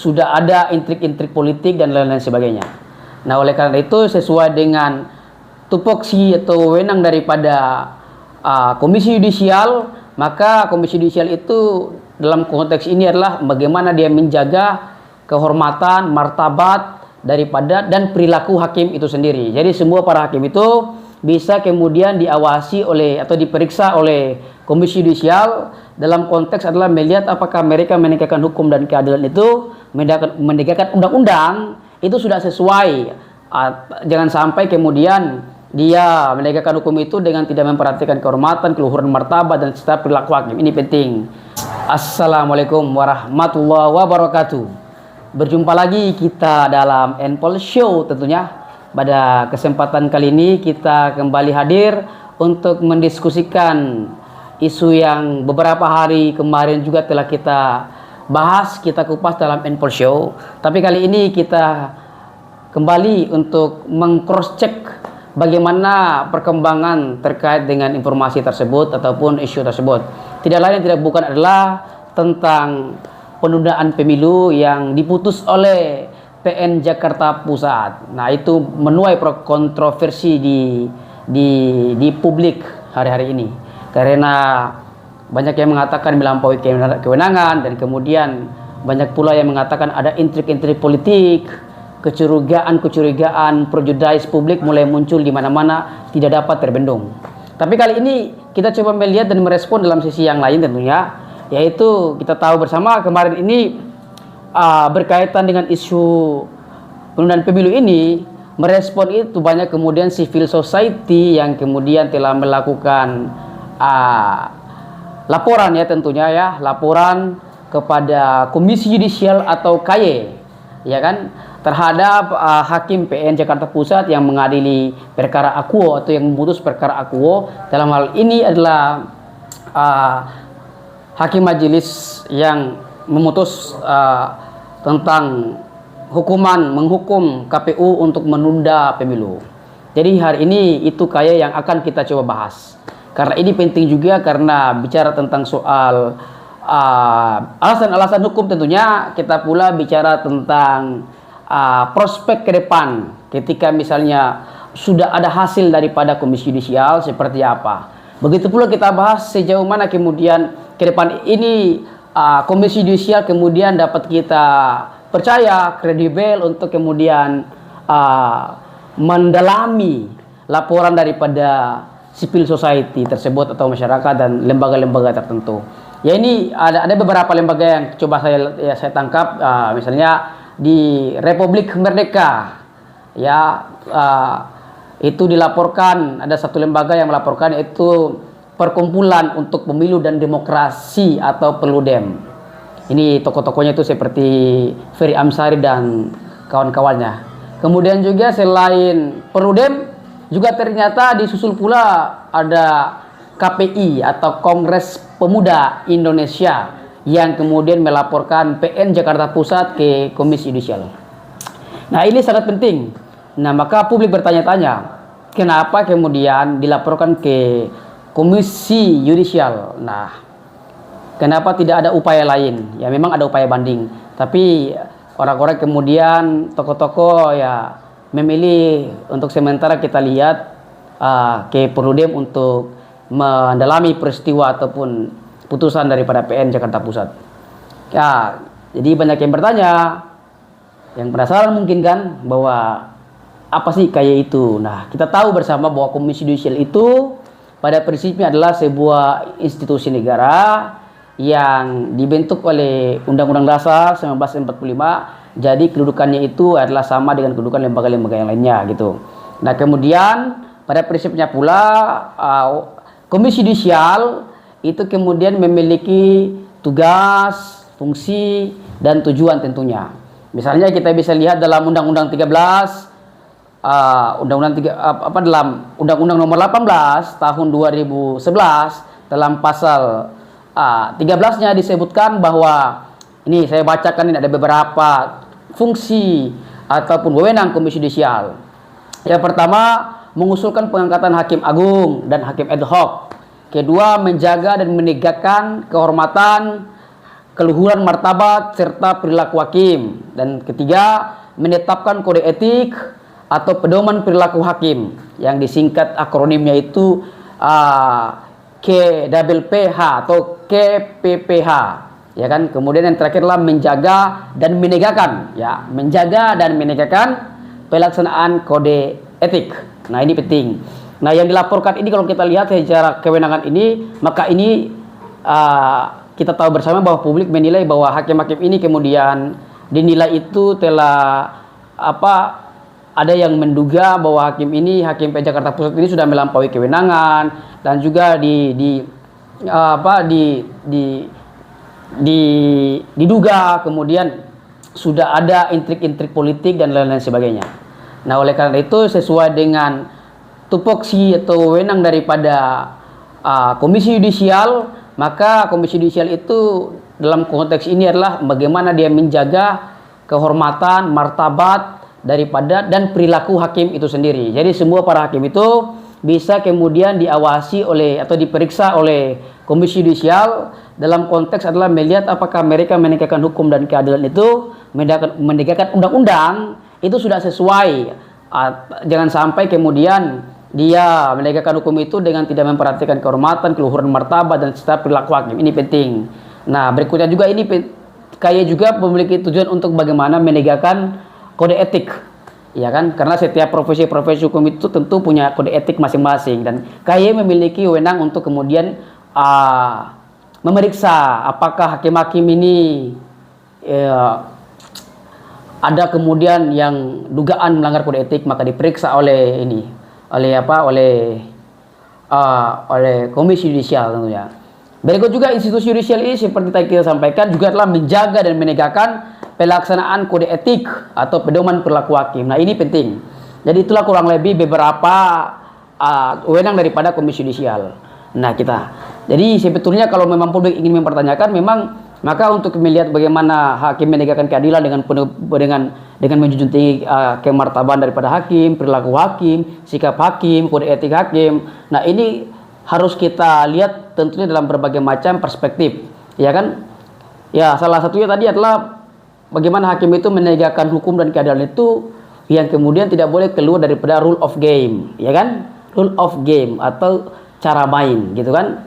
sudah ada intrik-intrik politik dan lain-lain sebagainya. Nah, oleh karena itu sesuai dengan tupoksi atau wewenang daripada Komisi Yudisial, maka Komisi Yudisial itu dalam konteks ini adalah bagaimana dia menjaga kehormatan, martabat daripada dan perilaku hakim itu sendiri. Jadi semua para hakim itu bisa kemudian diawasi oleh atau diperiksa oleh Komisi Yudisial dalam konteks adalah melihat apakah mereka menegakkan hukum dan keadilan itu, menegakkan undang-undang itu sudah sesuai. Jangan sampai kemudian dia menegakkan hukum itu dengan tidak memperhatikan kehormatan, keluhuran martabat dan serta perilaku hakim. Ini penting. Assalamualaikum warahmatullahi wabarakatuh. Berjumpa lagi kita dalam Enpol Show tentunya. Pada kesempatan kali ini kita kembali hadir untuk mendiskusikan isu yang beberapa hari kemarin juga telah kita bahas, kita kupas dalam Enpol Show. Tapi kali ini kita kembali untuk meng-cross check bagaimana perkembangan terkait dengan informasi tersebut ataupun isu tersebut. Tidak lain tidak bukan adalah tentang penundaan pemilu yang diputus oleh PN Jakarta Pusat. Nah, itu menuai kontroversi di publik hari-hari ini. Karena banyak yang mengatakan melampaui kewenangan dan kemudian banyak pula yang mengatakan ada intrik-intrik politik, kecurigaan prejudice publik mulai muncul di mana-mana tidak dapat terbendung. Tapi kali ini kita coba melihat dan merespon dalam sisi yang lain tentunya, yaitu kita tahu bersama kemarin ini berkaitan dengan isu penundaan pemilu ini, merespon itu banyak kemudian civil society yang kemudian telah melakukan laporan ya tentunya ya, laporan kepada Komisi Yudisial atau KY ya kan, terhadap Hakim PN Jakarta Pusat yang mengadili perkara akuo atau yang memutus perkara akuo. Dalam hal ini adalah Hakim Majelis yang memutus tentang menghukum KPU untuk menunda pemilu. Jadi hari ini itu kayak yang akan kita coba bahas. Karena ini penting juga karena bicara tentang soal alasan-alasan hukum tentunya, kita pula bicara tentang prospek ke depan ketika misalnya sudah ada hasil daripada Komisi Yudisial seperti apa. Begitu pula kita bahas sejauh mana kemudian ke depan ini Komisi Yudisial kemudian dapat kita percaya kredibel untuk kemudian mendalami laporan daripada civil society tersebut atau masyarakat dan lembaga-lembaga tertentu. Ya, ini ada beberapa lembaga yang coba saya tangkap, misalnya di Republik Merdeka ya, itu dilaporkan ada satu lembaga yang melaporkan, yaitu Perkumpulan untuk Pemilu dan Demokrasi atau Perludem. Ini tokoh-tokohnya itu seperti Ferry Amsari dan kawan-kawannya. Kemudian juga selain Perludem juga ternyata disusul pula ada KPI atau Kongres Pemuda Indonesia yang kemudian melaporkan PN Jakarta Pusat ke Komisi Yudisial. Nah, ini sangat penting. Nah, maka publik bertanya-tanya, kenapa kemudian dilaporkan ke Komisi Yudisial? Nah, kenapa tidak ada upaya lain? Ya, memang ada upaya banding, tapi orang-orang kemudian tokoh-tokoh ya memilih untuk sementara kita lihat ke Perludem untuk mendalami peristiwa ataupun putusan daripada PN Jakarta Pusat. Ya, jadi banyak yang bertanya, yang penasaran mungkin kan bahwa apa sih kayak itu. Nah, kita tahu bersama bahwa Komisi Yudisial itu pada prinsipnya adalah sebuah institusi negara yang dibentuk oleh Undang-Undang Dasar 1945. Jadi kedudukannya itu adalah sama dengan kedudukan lembaga-lembaga yang lainnya gitu. Nah, kemudian pada prinsipnya pula Komisi Yudisial itu kemudian memiliki tugas, fungsi, dan tujuan tentunya. Misalnya kita bisa lihat dalam Undang-Undang 13, dalam Undang-Undang Nomor 18 tahun 2011 dalam pasal 13-nya disebutkan bahwa, ini saya bacakan, ini ada beberapa fungsi ataupun wewenang Komisi Yudisial. Yang pertama, mengusulkan pengangkatan hakim agung dan hakim ad hoc. Kedua, menjaga dan menegakkan kehormatan keluhuran martabat serta perilaku hakim. Dan ketiga, menetapkan kode etik atau pedoman perilaku hakim yang disingkat akronimnya itu KPPH atau KPPH, ya kan. Kemudian yang terakhirlah menjaga dan menegakkan, ya, menjaga dan menegakkan pelaksanaan kode etik. Nah, ini penting. Nah, yang dilaporkan ini kalau kita lihat secara kewenangan ini, maka ini kita tahu bersama bahwa publik menilai bahwa hakim-hakim ini kemudian dinilai itu telah ada yang menduga bahwa hakim PN Jakarta Pusat ini sudah melampaui kewenangan, dan juga diduga kemudian sudah ada intrik-intrik politik dan lain-lain sebagainya. Nah, oleh karena itu sesuai dengan tupoksi atau wewenang daripada Komisi Yudisial, maka Komisi Yudisial itu dalam konteks ini adalah bagaimana dia menjaga kehormatan, martabat daripada dan perilaku hakim itu sendiri. Jadi semua para hakim itu bisa kemudian diawasi oleh atau diperiksa oleh Komisi Yudisial dalam konteks adalah melihat apakah mereka menegakkan hukum dan keadilan itu, menegakkan undang-undang itu sudah sesuai. Jangan sampai kemudian dia menegakkan hukum itu dengan tidak memperhatikan kehormatan, keluhuran martabat dan serta perilaku hakim. Ini penting. Nah, berikutnya juga ini KY juga memiliki tujuan untuk bagaimana menegakkan kode etik, ya kan? Karena setiap profesi hukum itu tentu punya kode etik masing-masing, dan KY memiliki wewenang untuk kemudian memeriksa apakah hakim-hakim ini ada kemudian yang dugaan melanggar kode etik, maka diperiksa oleh Komisi Yudisial tentunya. Berikut juga institusi yudisial ini seperti tadi kita sampaikan juga telah menjaga dan menegakkan pelaksanaan kode etik atau pedoman perilaku hakim. Nah, ini penting. Jadi itulah kurang lebih beberapa wewenang daripada Komisi Yudisial. Nah, jadi sebetulnya kalau memang publik ingin mempertanyakan, memang maka untuk melihat bagaimana hakim menegakkan keadilan dengan menjunjung tinggi kemartaban daripada hakim, perilaku hakim, sikap hakim, kode etik hakim. Nah, ini harus kita lihat tentunya dalam berbagai macam perspektif, ya kan? Ya, salah satunya tadi adalah bagaimana hakim itu menegakkan hukum dan keadilan itu yang kemudian tidak boleh keluar daripada rule of game, ya kan? Rule of game atau cara main, gitu kan?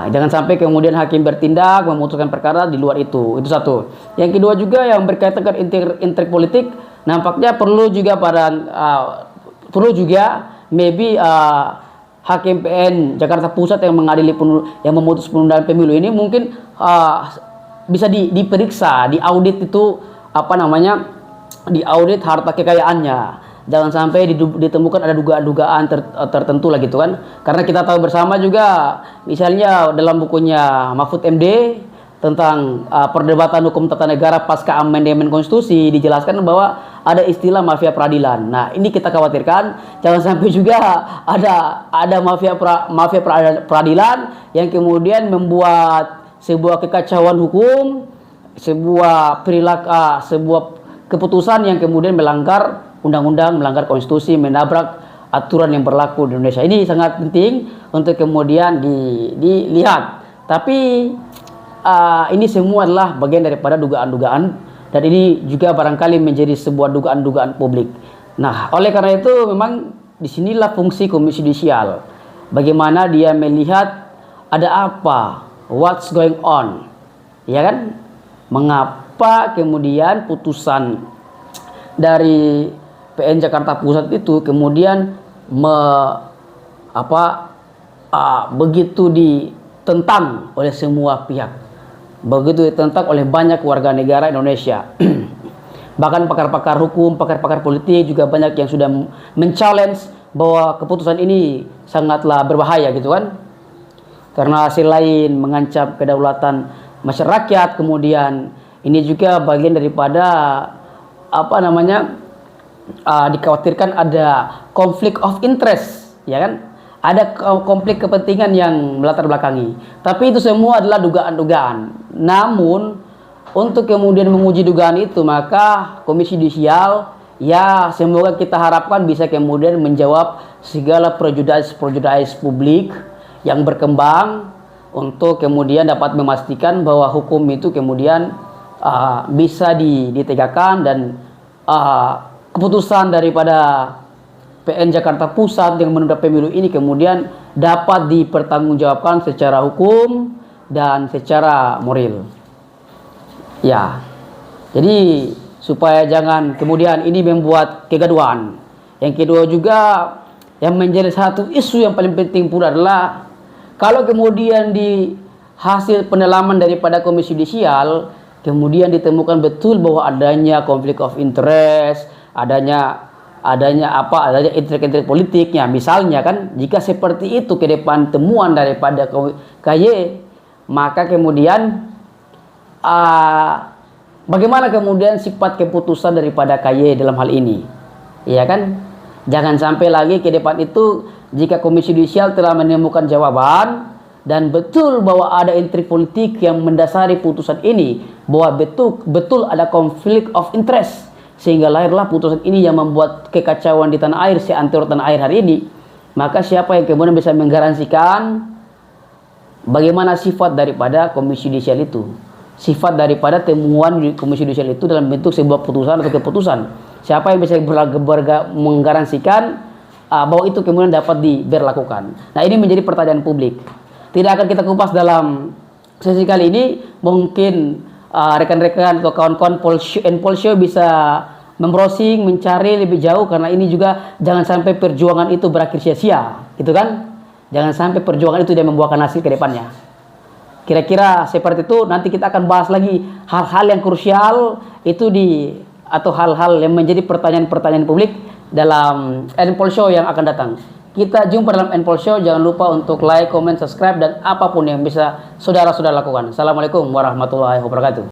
Jangan sampai kemudian hakim bertindak memutuskan perkara di luar itu satu. Yang kedua juga yang berkaitan dengan intrik politik, nampaknya perlu juga maybe hakim PN Jakarta Pusat yang mengadili yang memutus penundaan pemilu ini mungkin bisa diperiksa, diaudit itu diaudit harta kekayaannya. Jangan sampai ditemukan ada dugaan-dugaan tertentu lah gitu kan. Karena kita tahu bersama juga misalnya dalam bukunya Mahfud MD tentang perdebatan hukum tata negara pasca amandemen konstitusi dijelaskan bahwa ada istilah mafia peradilan. Nah, ini kita khawatirkan jangan sampai juga ada mafia peradilan yang kemudian membuat sebuah kekacauan hukum, sebuah keputusan yang kemudian melanggar undang-undang, melanggar konstitusi, menabrak aturan yang berlaku di Indonesia. Ini sangat penting untuk kemudian dilihat. Tapi ini semua adalah bagian daripada dugaan-dugaan, dan ini juga barangkali menjadi sebuah dugaan-dugaan publik. Nah, oleh karena itu memang disinilah fungsi Komisi Yudisial. Bagaimana dia melihat ada apa, what's going on, ya kan? Mengapa kemudian putusan dari PN Jakarta Pusat itu kemudian begitu ditentang oleh semua pihak, begitu ditentang oleh banyak warga negara Indonesia. Bahkan pakar-pakar hukum, pakar-pakar politik juga banyak yang sudah men-challenge bahwa keputusan ini sangatlah berbahaya gitu kan. Karena selain mengancam kedaulatan masyarakat, kemudian ini juga bagian daripada dikhawatirkan ada konflik of interest, ya kan? Ada konflik kepentingan yang melatar belakangi. Tapi itu semua adalah dugaan-dugaan. Namun untuk kemudian menguji dugaan itu, maka Komisi Yudisial ya semoga kita harapkan bisa kemudian menjawab segala prejudice publik yang berkembang untuk kemudian dapat memastikan bahwa hukum itu kemudian bisa ditegakkan dan keputusan daripada PN Jakarta Pusat yang menunda pemilu ini kemudian dapat dipertanggungjawabkan secara hukum dan secara moral. Ya, jadi supaya jangan kemudian ini membuat kegaduhan. Yang kedua juga yang menjadi satu isu yang paling penting pula adalah kalau kemudian di hasil pendalaman daripada Komisi Yudisial kemudian ditemukan betul bahwa adanya konflik of interest, adanya intrik-intrik politiknya, misalnya kan, jika seperti itu ke depan temuan daripada KY, maka kemudian bagaimana kemudian sifat keputusan daripada KY dalam hal ini, ya kan? Jangan sampai lagi ke depan itu jika Komisi Yudisial telah menemukan jawaban dan betul bahwa ada intrik politik yang mendasari putusan ini, bahwa betul ada konflik of interest, sehingga lahirlah putusan ini yang membuat kekacauan di tanah air, seantero tanah air hari ini. Maka siapa yang kemudian bisa menggaransikan bagaimana sifat daripada Komisi Yudisial itu, sifat daripada temuan Komisi Yudisial itu dalam bentuk sebuah putusan atau keputusan? Siapa yang bisa menggaransikan bahwa itu kemudian dapat diberlakukan? Nah, ini menjadi pertanyaan publik. Tidak akan kita kupas dalam sesi kali ini. Mungkin rekan-rekan atau kawan-kawan Polshow bisa membrowsing, mencari lebih jauh, karena ini juga jangan sampai perjuangan itu berakhir sia-sia, gitu kan? Jangan sampai perjuangan itu dia membuahkan hasil ke depannya. Kira-kira seperti itu. Nanti kita akan bahas lagi hal-hal yang krusial itu atau hal-hal yang menjadi pertanyaan-pertanyaan publik dalam Polshow yang akan datang. Kita jumpa dalam Polshow. Jangan lupa untuk like, comment, subscribe, dan apapun yang bisa saudara-saudara lakukan. Assalamualaikum warahmatullahi wabarakatuh.